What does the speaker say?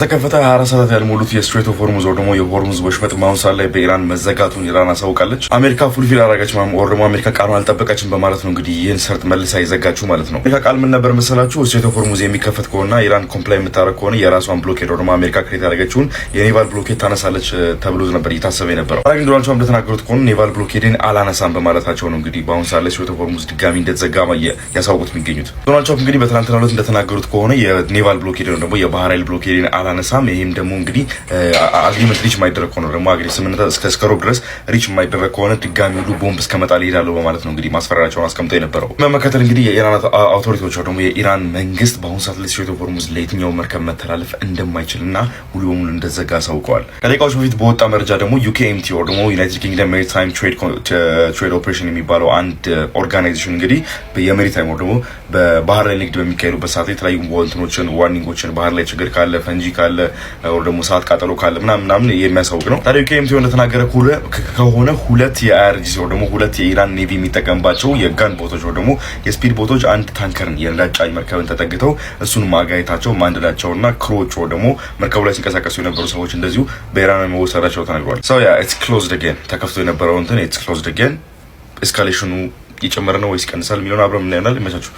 ተከፈተ 24 ሰዓታት ያልሞሉት የስትሬት ኦፍ ሆርሙዝ ወይ ደግሞ የሆርሙዝ ወሽመጥ በአሁኑ ሰዓት ላይ በኢራን መዘጋቱን ኢራን አሳውቃለች። አሜሪካ ፉልፊል አደረገች ወይ ደግሞ አሜሪካ ቃሏን አልጠበቀችም በማለት ነው እንግዲህ ይህን ሰርጥ መልሳ ይዘጋችሁ ማለት ነው። አሜሪካ ቃል ምን ነበር መሰላችሁ? ስትሬት ኦፍ ሆርሙዝ የሚከፈት ከሆነ ኢራን ኮምፕላይ የምታረግ ከሆነ የራሷን ብሎኬድ ወይ ደግሞ አሜሪካ ክሬት ያደረገችውን የኔቫል ብሎኬድ ታነሳለች ተብሎ ነበር እየታሰበ የነበረው። ግን ዶናልድ ትራምፕ እንደተናገሩት ከሆነ ኔቫል ብሎኬድን አላነሳም በማለታቸው ነው እንግዲህ በአሁኑ ሰዓት ላይ ስትሬት ኦፍ ሆርሙዝ ድጋሚ እንደተዘጋ ያሳውቁት የሚገኙት። ዶናልድ ትራምፕ እንግዲህ በትናንትናው ዕለት እንደተናገሩት ከሆነ የኔቫል ብሎኬድ ወይ ደግሞ የባህር ኃይል ብሎኬድን አላነሳም ይሄም ደግሞ እንግዲህ አግሪመንት ሪች የማይደረግ ከሆነ ደግሞ ስምምነት እስከ ሮብ ድረስ ሪች የማይደረግ ከሆነ ድጋሚ ሁሉ ቦምብ እስከመጣል ይሄዳሉ በማለት ነው እንግዲህ ማስፈራሪያቸውን አስቀምጠው የነበረው። በመከተል እንግዲህ የኢራን አውቶሪቲዎች ደግሞ የኢራን መንግስት በአሁኑ ሰዓት ላይ ስትሬት ኦፍ ሆርሙዝ ለየትኛው መርከብ መተላለፍ እንደማይችልና ሙሉ በሙሉ እንደዘጋ አሳውቀዋል። ከደቂቃዎች በፊት በወጣ መረጃ ደግሞ ዩኬኤምቲ ወይ ደግሞ ዩናይትድ ኪንግደም ሜሪታይም ትሬድ ኦፕሬሽን የሚባለው አንድ ኦርጋናይዜሽን እንግዲህ የሜሪታይም ወይ ደግሞ በባህር ላይ ንግድ በሚካሄዱበት ሰዓት የተለያዩ ወንትኖችን ዋርኒንጎችን ባህር ላይ ችግር ካለ ፈንጂ ካለ ደግሞ ሰዓት ቃጠሎ ካለ ምናምን የሚያሳውቅ ነው። ታዲያ ዩኬኤምቲ እንደተናገረ ከሆነ ሁለት የአይአርጂሲ ወይ ደግሞ ሁለት የኢራን ኔቪ የሚጠቀምባቸው የጋን ቦቶች ወይ ደግሞ የስፒድ ቦቶች አንድ ታንከርን የነዳጅ ጫኝ መርከብን ተጠግተው እሱን ማጋየታቸው ማንደዳቸውና ክሮች ወይ ደግሞ መርከቡ ላይ ሲንቀሳቀሱ የነበሩ ሰዎች እንደዚሁ በኢራን መወሰዳቸው ተናግሯል። ሰው ኢትስ ክሎዝድ አጌን ተከፍቶ የነበረው እንትን ኢትስ ክሎዝድ አጌን። ኤስካሌሽኑ እየጨመረ ነው ወይስ ይቀንሳል የሚለውን አብረን እናያለን። ይመቻችሁ።